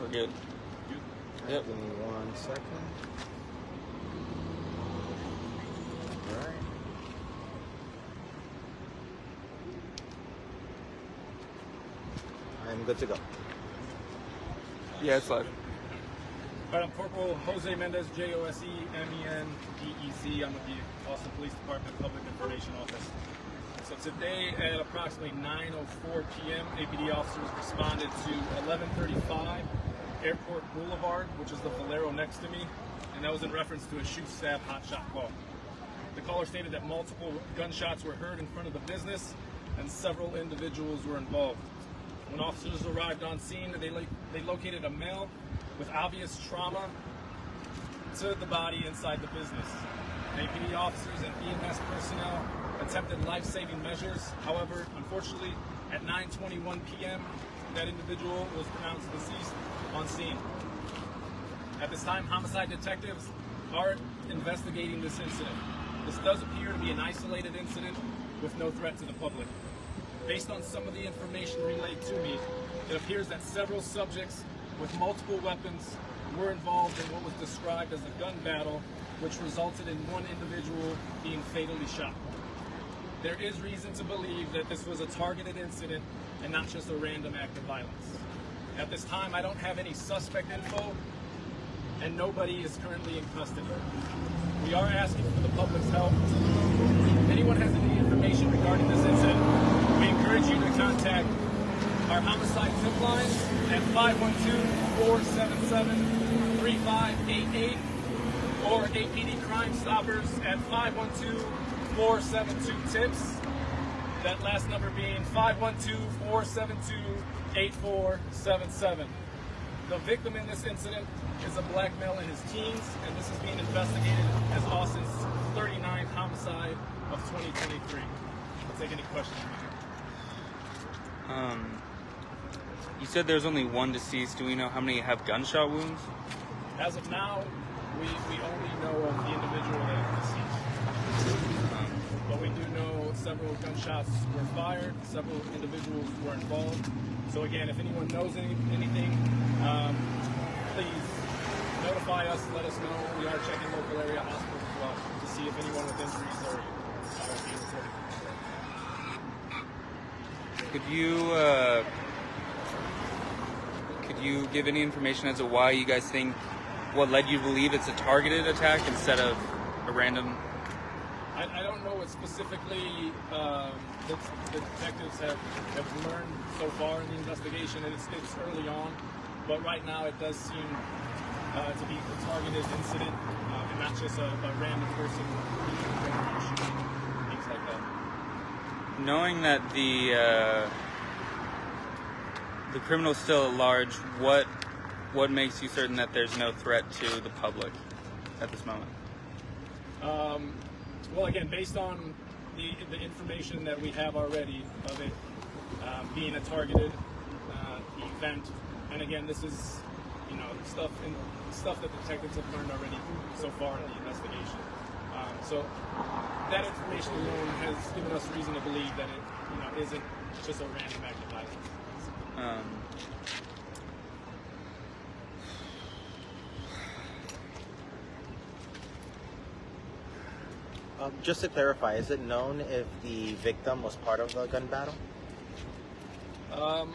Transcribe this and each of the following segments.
We're good. Yep. Give me 1 second. All right. I'm good to go. Yeah, it's live. All right, I'm Corporal Jose Mendez, Josemendez. I'm with the Austin Police Department Public Information Office. So today at approximately 9:04 p.m., APD officers responded to 1135 Airport Boulevard, which is the Valero next to me, and that was in reference to a shoot-stab hotshot call. The caller stated that multiple gunshots were heard in front of the business and several individuals were involved. When officers arrived on scene, they located a male with obvious trauma to the body inside the business. APD officers and EMS personnel attempted life-saving measures. However, unfortunately, at 9:21 p.m., that individual was pronounced deceased on scene. At this time, homicide detectives are investigating this incident. This does appear to be an isolated incident with no threat to the public. Based on some of the information relayed to me, it appears that several subjects with multiple weapons were involved in what was described as a gun battle, which resulted in one individual being fatally shot. There is reason to believe that this was a targeted incident and not just a random act of violence. At this time, I don't have any suspect info, and nobody is currently in custody. We are asking for the public's help. If anyone has any information regarding this incident, we encourage you to contact our homicide zip line at 512-477-3588 or APD Crime Stoppers at 512-472-TIPS. That last number being 512-472-8477. The victim in this incident is a black male in his teens, and this is being investigated as Austin's 39th homicide of 2023. I'll take any questions from you. You said there's only one deceased. Do we know how many have gunshot wounds? As of now, we only know of the individual that is deceased. But we do know several gunshots were fired, several individuals were involved. So again, if anyone knows anything, please notify us, let us know. We are checking local area hospitals as well to see if anyone with injuries are being reported. Could you give any information as to why you guys think, what led you to believe it's a targeted attack instead of a random? I don't know what specifically the detectives have learned so far in the investigation. It's early on, but right now it does seem to be a targeted incident and not just a random person shooting, things like that. Knowing that the criminal's still at large, what makes you certain that there's no threat to the public at this moment? Well, again, based on the information that we have already of it being a targeted event, and again, this is stuff that detectives have learned already so far in the investigation. So that information alone has given us reason to believe that it isn't just a random act of violence. Just to clarify, is it known if the victim was part of the gun battle? I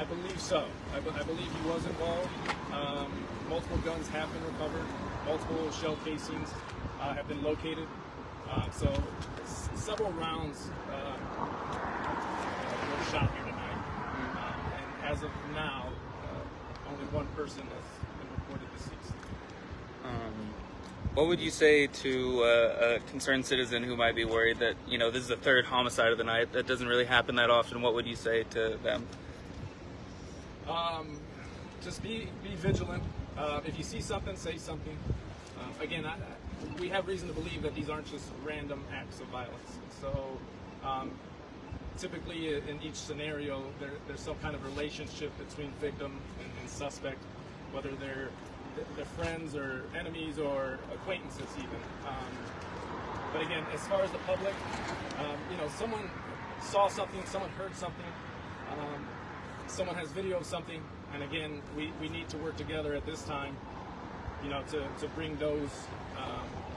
believe so. I believe he was involved. Multiple guns have been recovered. Multiple shell casings have been located. So several rounds were shot here tonight. And as of now, only one person has been reported deceased. What would you say to a concerned citizen who might be worried that, this is the third homicide of the night? That doesn't really happen that often. What would you say to them? Just be vigilant. If you see something, say something. Again, we have reason to believe that these aren't just random acts of violence. So typically in each scenario, there's some kind of relationship between victim and suspect, whether they're friends or enemies or acquaintances even. But again, as far as the public, someone saw something, someone heard something, someone has video of something, and again, we need to work together at this time, you know, to bring those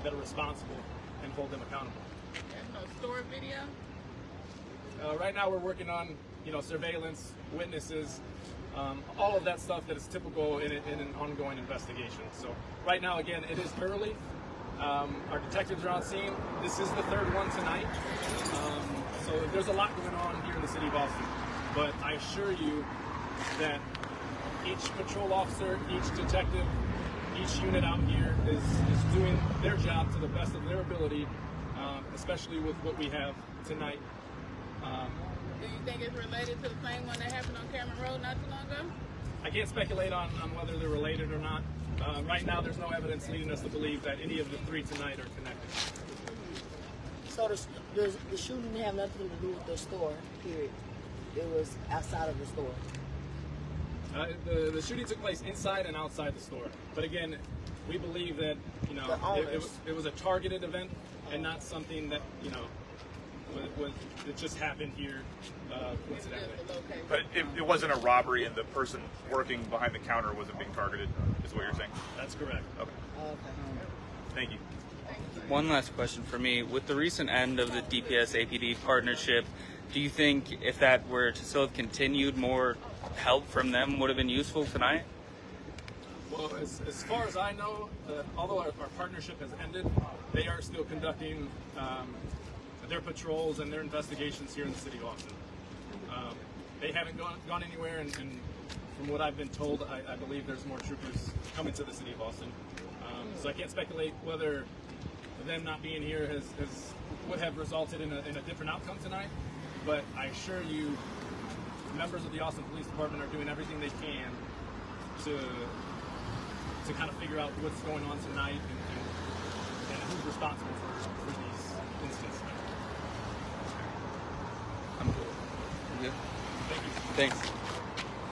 that are responsible and hold them accountable. There's no store video? Right now we're working on, you know, surveillance, witnesses, all of that stuff that is typical in an ongoing investigation. So right now, again, it is early. Our detectives are on scene. This is the third one tonight. So there's a lot going on here in the city of Austin. But I assure you that each patrol officer, each detective, each unit out here is doing their job to the best of their ability, especially with what we have tonight. Do you think it's related to the same one that happened on Cameron Road not too long ago? I can't speculate on whether they're related or not. Right now, there's no evidence leading us to believe that any of the three tonight are connected. So the shooting didn't have nothing to do with the store, period. It was outside of the store. The shooting took place inside and outside the store. But again, we believe that, you know, it was a targeted event and not something that, you know, it just happened here coincidentally. But it wasn't a robbery, and the person working behind the counter wasn't being targeted, is what you're saying? That's correct. Okay. Okay. Thank you. One last question for me. With the recent end of the DPS-APD partnership, do you think if that were to still have continued, more help from them would have been useful tonight? Well, as far as I know, although our partnership has ended, they are still conducting their patrols and their investigations here in the city of Austin. They haven't gone anywhere, and from what I've been told, I believe there's more troopers coming to the city of Austin. So I can't speculate whether them not being here would have resulted in a different outcome tonight, but I assure you, members of the Austin Police Department are doing everything they can to kind of figure out what's going on tonight and who's responsible for these incidents. I'm good. You good? Thank you. Thanks.